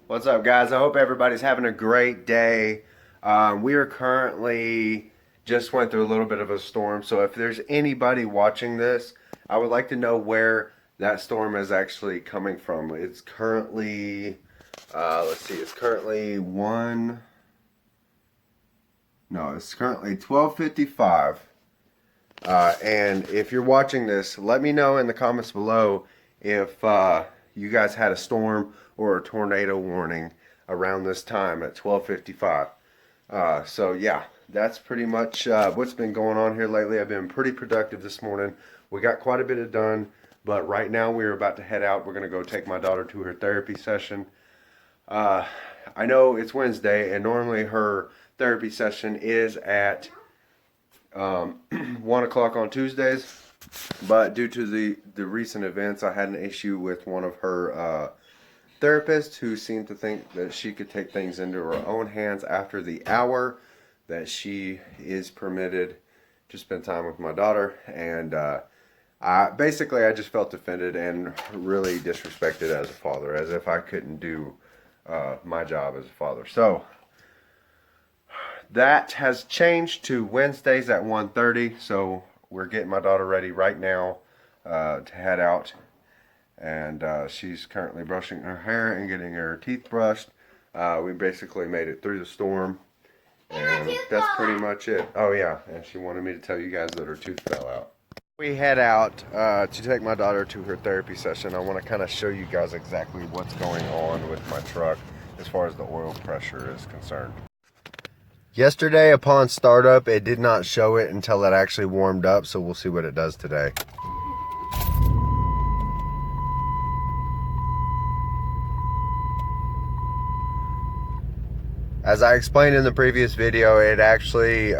What's up, guys? I hope everybody's having a great day. We are currently just went through a little bit of a storm, so if there's anybody watching this, I would like to know where that storm is actually coming from. It's currently, let's see, it's currently it's currently 12:55. And if you're watching this, let me know in the comments below if you guys had a storm or a tornado warning around this time at 12:55. So yeah, that's pretty much what's been going on here lately. I've been pretty productive this morning. We got quite a bit of done, but right now we're about to head out. We're going to go take my daughter to her therapy session. I know it's Wednesday, and normally her therapy session is at 1 o'clock on Tuesdays, but due to the recent events, I had an issue with one of her therapists who seemed to think that she could take things into her own hands after the hour that she is permitted to spend time with my daughter. And I just felt offended and really disrespected as a father, as if I couldn't do my job as a father. So that has changed to Wednesdays at 1:30. So we're getting my daughter ready right now to head out. And she's currently brushing her hair and getting her teeth brushed. We basically made it through the storm. And that's pretty much it. Oh yeah, and she wanted me to tell you guys that her tooth fell out. We head out to take my daughter to her therapy session. I want to kind of show you guys exactly what's going on with my truck as far as the oil pressure is concerned. Yesterday upon startup, it did not show it until it actually warmed up, so we'll see what it does today. As I explained in the previous video, it actually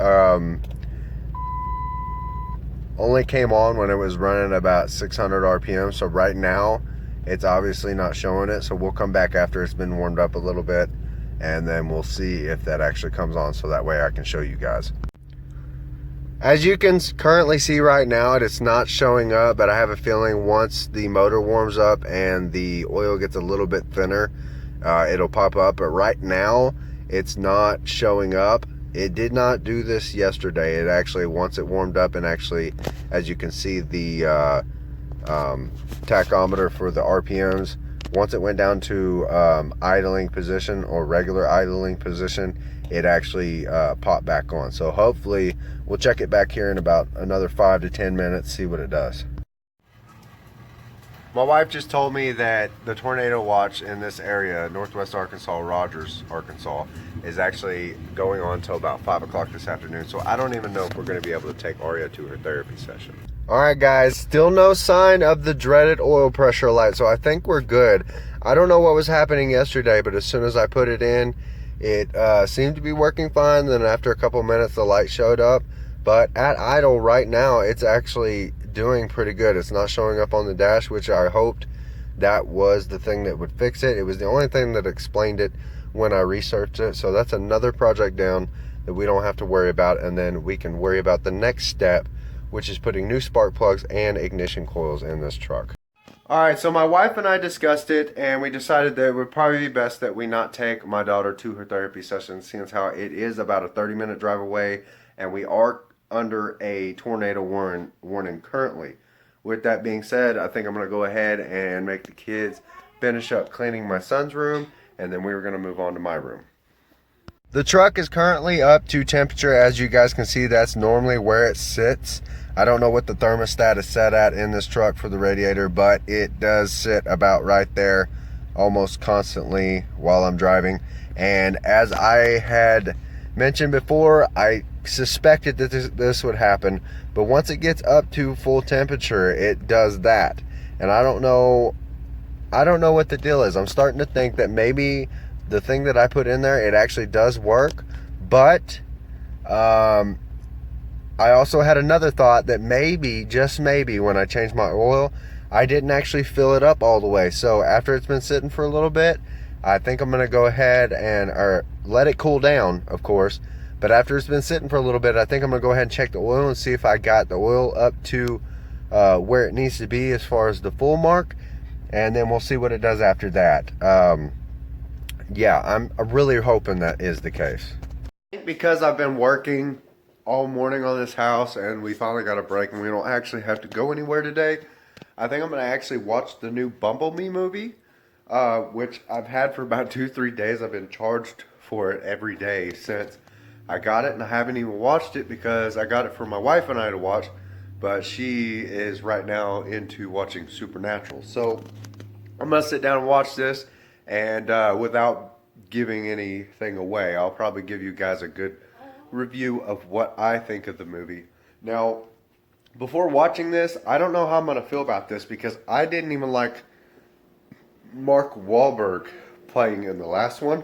only came on when it was running about 600 RPM. So right now, it's obviously not showing it. So we'll come back after it's been warmed up a little bit, and then we'll see if that actually comes on, so that way I can show you guys. As you can currently see right now, it's not showing up, but I have a feeling once the motor warms up and the oil gets a little bit thinner, it'll pop up. But right now, it's not showing up. It did not do this yesterday. It actually, once it warmed up, and actually, as you can see, the tachometer for the RPMs, once it went down to idling position or regular idling position, it actually popped back on. So hopefully we'll check it back here in about another 5 to 10 minutes, see what it does. My wife just told me that the tornado watch in this area, Northwest Arkansas, Rogers, Arkansas, is actually going on until about 5 o'clock this afternoon. So I don't even know if we're going to be able to take Aria to her therapy session. All right, guys, still no sign of the dreaded oil pressure light, so I think we're good. I don't know what was happening yesterday, but as soon as I put it in, it seemed to be working fine. Then after a couple minutes, the light showed up. But at idle right now, it's actually doing pretty good. It's not showing up on the dash, which I hoped that was the thing that would fix it. It was the only thing that explained it when I researched it. So that's another project down that we don't have to worry about. And then we can worry about the next step, which is putting new spark plugs and ignition coils in this truck. All right, so my wife and I discussed it, and we decided that it would probably be best that we not take my daughter to her therapy session, since how it is about a 30-minute drive away, and we are under a tornado warning currently. With that being said, I think I'm going to go ahead and make the kids finish up cleaning my son's room, and then we're going to move on to my room. The truck is currently up to temperature. As you guys can see, that's normally where it sits. I don't know what the thermostat is set at in this truck for the radiator, but it does sit about right there almost constantly while I'm driving. And as I had mentioned before, I suspected that this would happen, but once it gets up to full temperature, it does that. And I don't know what the deal is. I'm starting to think that maybe the thing that I put in there, it actually does work, but I also had another thought that maybe, just maybe, when I changed my oil, I didn't actually fill it up all the way. So after it's been sitting for a little bit, I think I'm going to go ahead and let it cool down, of course. But after it's been sitting for a little bit, I think I'm going to go ahead and check the oil and see if I got the oil up to where it needs to be as far as the full mark. And then we'll see what it does after that. yeah, I'm really hoping that is the case. Because I've been working all morning on this house and we finally got a break and we don't actually have to go anywhere today, I think I'm going to actually watch the new Bumblebee movie, which I've had for about 2-3 days. I've been charged for it every day since I got it, and I haven't even watched it because I got it for my wife and I to watch, but she is right now into watching Supernatural. So I'm going to sit down and watch this, and without giving anything away, I'll probably give you guys a good review of what I think of the movie. Now, before watching this, I don't know how I'm going to feel about this because I didn't even like Mark Wahlberg playing in the last one.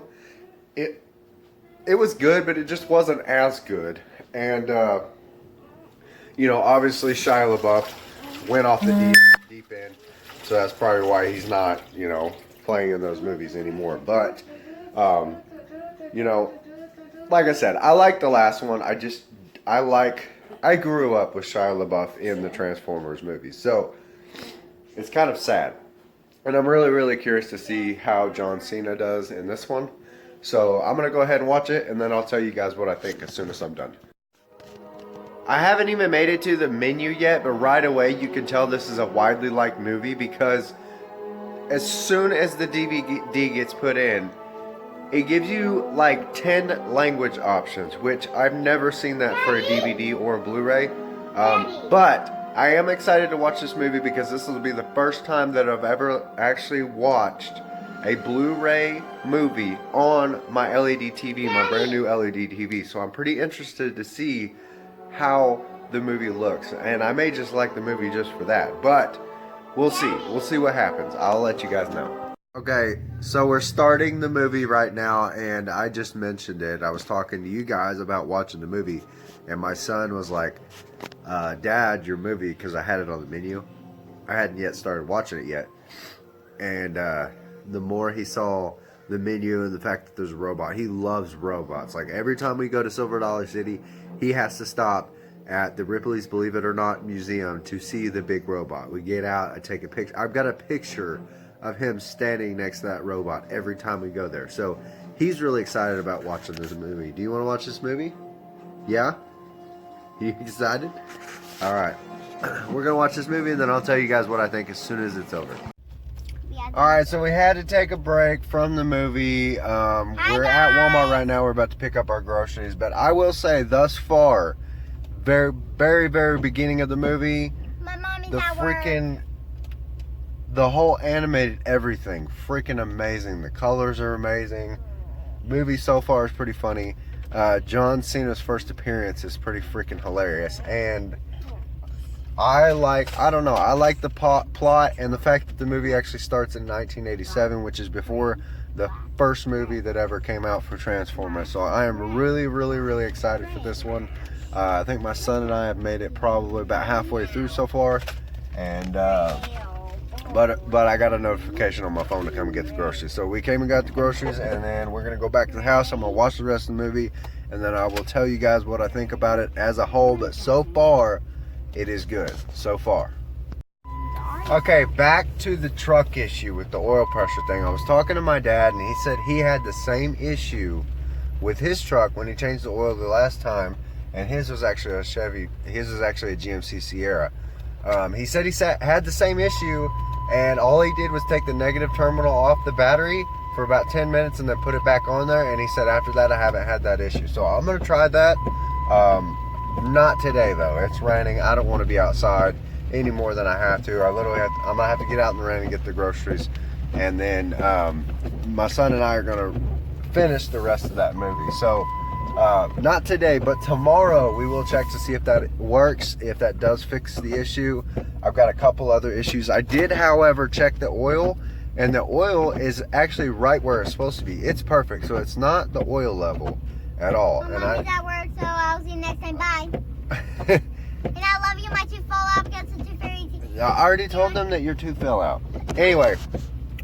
It was good, but it just wasn't as good. And, obviously Shia LaBeouf went off the deep end. So that's probably why he's not, playing in those movies anymore. But, like I said, I like the last one. I grew up with Shia LaBeouf in the Transformers movies. So it's kind of sad. And I'm really, really curious to see how John Cena does in this one. So I'm going to go ahead and watch it, and then I'll tell you guys what I think as soon as I'm done. I haven't even made it to the menu yet, but right away you can tell this is a widely liked movie because as soon as the DVD gets put in, it gives you like 10 language options, which I've never seen that for a DVD or a Blu-ray. But I am excited to watch this movie because this will be the first time that I've ever actually watched a Blu-ray movie on my LED TV, my brand new LED TV. So I'm pretty interested to see how the movie looks. And I may just like the movie just for that. But we'll see. We'll see what happens. I'll let you guys know. Okay, so we're starting the movie right now, and I just mentioned it. I was talking to you guys about watching the movie, and my son was like, Dad, your movie, because I had it on the menu. I hadn't yet started watching it yet. And the more he saw the menu and the fact that there's a robot, he loves robots. Like every time we go to Silver Dollar City, he has to stop at the Ripley's Believe It or Not Museum to see the big robot. We get out, I take a picture. I've got a picture of him standing next to that robot every time we go there. So he's really excited about watching this movie. Do you want to watch this movie? Yeah? You excited? Alright. We're going to watch this movie and then I'll tell you guys what I think as soon as it's over. Alright, so we had to take a break from the movie. We're at Walmart right now. We're about to pick up our groceries. But I will say, thus far, very, very, very beginning of the movie, the whole animated everything, freaking amazing. The colors are amazing. Movie so far is pretty funny. John Cena's first appearance is pretty freaking hilarious. And I like the plot and the fact that the movie actually starts in 1987, which is before the first movie that ever came out for Transformers. So I am really, really, really excited for this one. I think my son and I have made it probably about halfway through so far. And but I got a notification on my phone to come and get the groceries. So we came and got the groceries, and then we're going to go back to the house. I'm going to watch the rest of the movie, and then I will tell you guys what I think about it as a whole. But so far, it is good. So far. Okay, back to the truck issue with the oil pressure thing. I was talking to my dad, and he said he had the same issue with his truck when he changed the oil the last time, and his was actually a Chevy. His was actually a GMC Sierra. He said he had the same issue, and all he did was take the negative terminal off the battery for about 10 minutes and then put it back on there, and he said after that I haven't had that issue. So I'm going to try that. Not today though. It's raining. I don't want to be outside any more than I have to. I'm going to have to get out in the rain and get the groceries, and then my son and I are going to finish the rest of that movie. So not today, but tomorrow we will check to see if that works, if that does fix the issue. I've got a couple other issues. I did, however, check the oil, and the oil is actually right where it's supposed to be. It's perfect, so it's not the oil level at all. Well, Mommy, that works, so I'll see you next time. Bye. And I love you. My tooth fell out because the tooth fairy. I already told them that your tooth fell out. Anyway,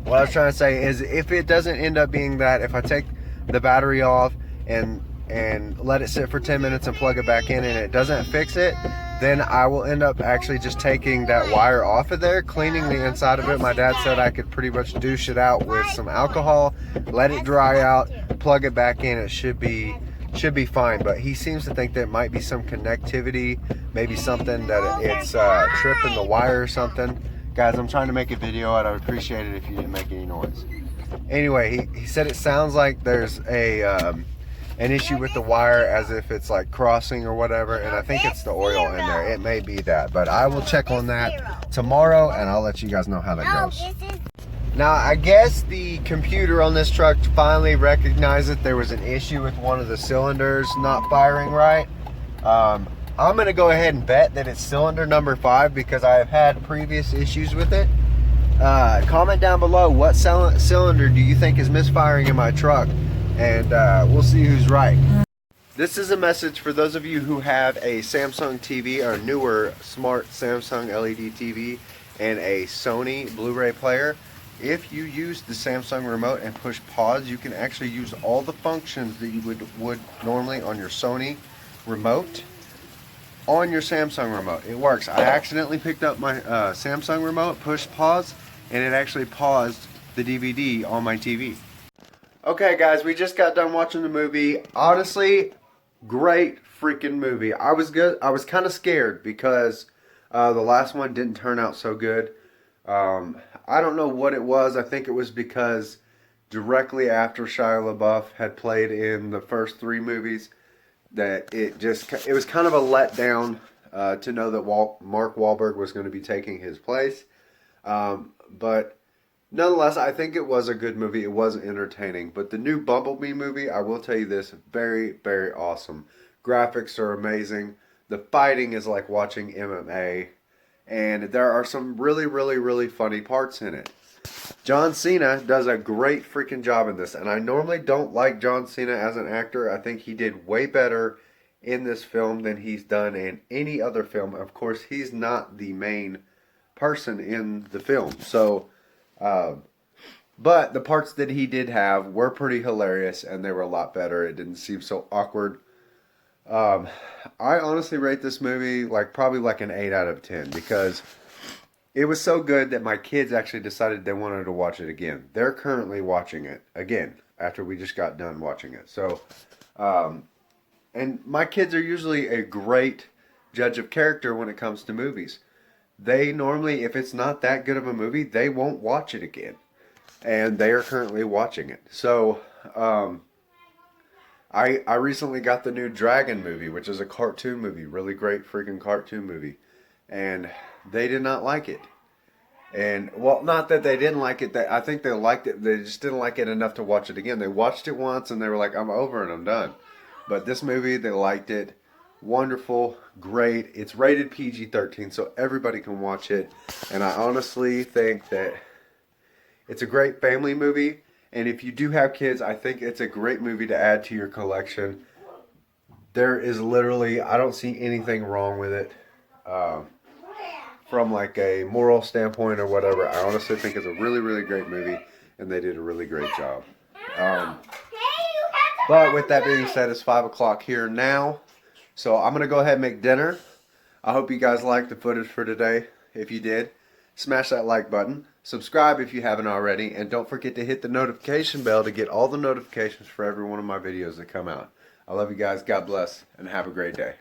what I was trying to say is if it doesn't end up being that, if I take the battery off and let it sit for 10 minutes and plug it back in and it doesn't fix it, then I will end up actually just taking that wire off of there, cleaning the inside of it. My dad said I could pretty much douche it out with some alcohol, let it dry out, plug it back in. It should be fine. But he seems to think there might be some connectivity, maybe something that it's tripping the wire or something. Guys, I'm trying to make a video and I would appreciate it if you didn't make any noise. Anyway, he said it sounds like there's an issue with the wire, as if it's like crossing or whatever, and I think it's the oil in there. It may be that, but I will check on that tomorrow and I'll let you guys know how that goes. Now, I guess the computer on this truck finally recognized that there was an issue with one of the cylinders not firing right. I'm going to go ahead and bet that it's cylinder number 5 because I have had previous issues with it. Comment down below, what cylinder do you think is misfiring in my truck? And we'll see who's right. This is a message for those of you who have a Samsung TV or newer smart Samsung LED TV and a Sony Blu-ray player. If you use the Samsung remote and push pause, you can actually use all the functions that you would normally on your Sony remote on your Samsung remote. It works. I accidentally picked up my Samsung remote, pushed pause, and it actually paused the DVD on my TV. Okay guys, we just got done watching the movie. Honestly, great freaking movie. I was kind of scared because the last one didn't turn out so good. I don't know what it was. I think it was because directly after Shia LaBeouf had played in the first 3 movies, that it was kind of a letdown to know that Mark Wahlberg was going to be taking his place. But nonetheless, I think it was a good movie. It was entertaining. But the new Bumblebee movie, I will tell you this, very, very awesome. Graphics are amazing. The fighting is like watching MMA. And there are some really, really, really funny parts in it. John Cena does a great freaking job in this. And I normally don't like John Cena as an actor. I think he did way better in this film than he's done in any other film. Of course, he's not the main person in the film. So... but the parts that he did have were pretty hilarious and they were a lot better. It didn't seem so awkward. I honestly rate this movie probably like an 8 out of 10 because it was so good that my kids actually decided they wanted to watch it again. They're currently watching it again after we just got done watching it. So, and my kids are usually a great judge of character when it comes to movies. They normally, if it's not that good of a movie, they won't watch it again. And they are currently watching it. So, I recently got the new Dragon movie, which is a cartoon movie. Really great freaking cartoon movie. And they did not like it. And, well, not that they didn't like it. I think they liked it. They just didn't like it enough to watch it again. They watched it once and they were like, I'm over and I'm done. But this movie, they liked it. Wonderful, great. It's rated PG-13, so everybody can watch it. And I honestly think that it's a great family movie. And if you do have kids, I think it's a great movie to add to your collection. There is literally, I don't see anything wrong with it. From like a moral standpoint or whatever, I honestly think it's a really, really great movie. And they did a really great job. But with that being said, it's 5 o'clock here now. So I'm going to go ahead and make dinner. I hope you guys liked the footage for today. If you did, smash that like button. Subscribe if you haven't already. And don't forget to hit the notification bell to get all the notifications for every one of my videos that come out. I love you guys. God bless. And have a great day.